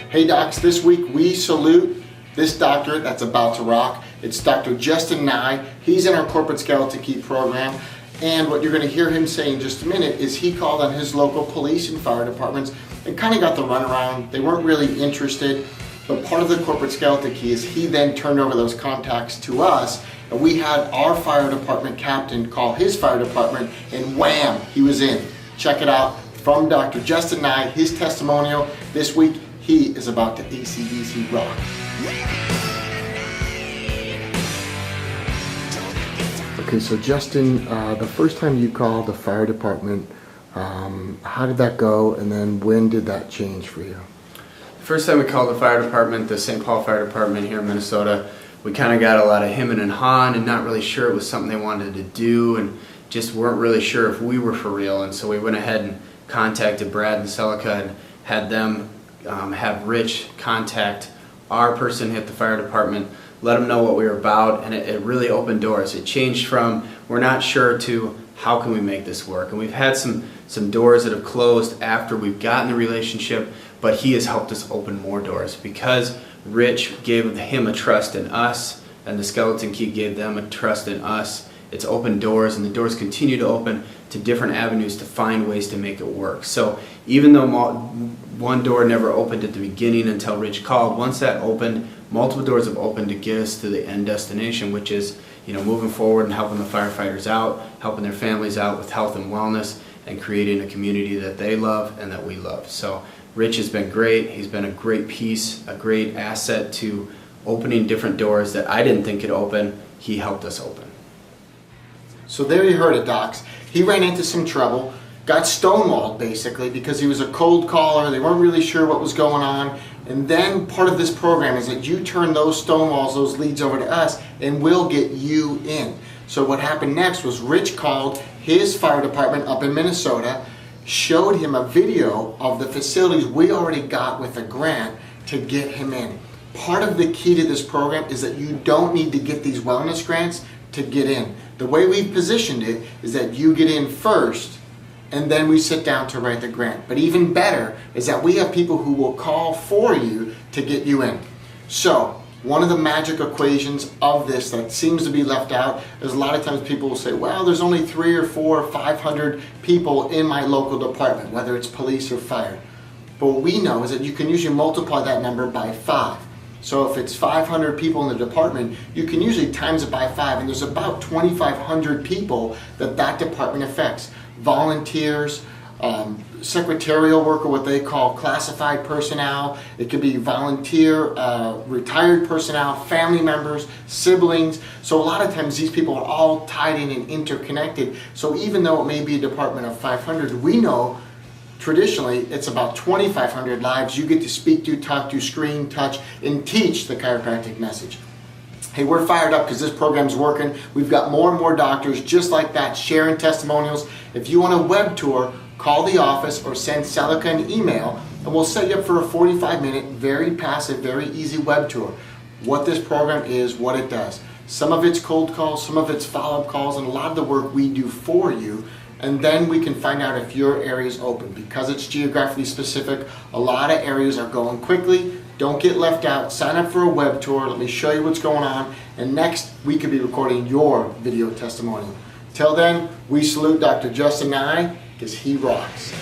Hey docs, this week we salute this doctor that's about to rock. It's Dr. Justin Nye. He's in our corporate skeleton key program. And what you're going to hear him say in just a minute is he called on his local police and fire departments and kind of got the runaround. They weren't really interested. But part of the corporate skeleton key is he then turned over those contacts to us, and we had our fire department captain call his fire department, and wham, he was in. Check it out from Dr. Justin Nye, his testimonial. This week, he is about to AC/DC rock. Okay, so Justin, the first time you called the fire department, how did that go, and then when did that change for you? The first time we called the fire department, the St. Paul Fire Department here in Minnesota, we kind of got a lot of hemming and hawing and not really sure it was something they wanted to do and just weren't really sure if we were for real. And so we went ahead and contacted Brad and Celica and had them have Rich contact our person at the fire department, let them know what we were about, and it really opened doors. It changed from we're not sure to how can we make this work. And we've had some doors that have closed after we've gotten the relationship, but he has helped us open more doors because Rich gave him a trust in us and the skeleton key gave them a trust in us. It's opened doors, and the doors continue to open to different avenues to find ways to make it work. So even though one door never opened at the beginning until Rich called, once that opened, multiple doors have opened to get us to the end destination, which is, you know, moving forward and helping the firefighters out, helping their families out with health and wellness, and creating a community that they love and that we love. So Rich has been great. He's been a great piece, a great asset to opening different doors that I didn't think could open. He helped us open. So there you heard it, docs. He ran into some trouble, got stonewalled basically because he was a cold caller. They weren't really sure what was going on. And then part of this program is that you turn those stonewalls, those leads over to us, and we'll get you in. So what happened next was Rich called his fire department up in Minnesota, showed him a video of the facilities we already got with a grant to get him in. Part of the key to this program is that you don't need to get these wellness grants to get in. The way we've positioned it is that you get in first and then we sit down to write the grant. But even better is that we have people who will call for you to get you in. So one of the magic equations of this that seems to be left out is a lot of times people will say, well, there's only 3 or 4 or 500 people in my local department, whether it's police or fire. But what we know is that you can usually multiply that number by 5. So if it's 500 people in the department, you can usually times it by 5, and there's about 2,500 people that department affects. Volunteers, secretarial worker, what they call classified personnel. It could be volunteer, retired personnel, family members, siblings. So a lot of times these people are all tied in and interconnected. So even though it may be a department of 500, we know traditionally it's about 2,500 lives you get to speak to, talk to, screen, touch, and teach the chiropractic message. Hey, we're fired up because this program's working. We've got more and more doctors just like that sharing testimonials. If you want a web tour, call the office or send Celica an email, and we'll set you up for a 45-minute, very passive, very easy web tour. What this program is, what it does. Some of it's cold calls, some of it's follow-up calls, and a lot of the work we do for you. And then we can find out if your area is open. Because it's geographically specific, a lot of areas are going quickly. Don't get left out. Sign up for a web tour. Let me show you what's going on. And next, we could be recording your video testimonial. Till then, we salute Dr. Justin Nye because he rocks.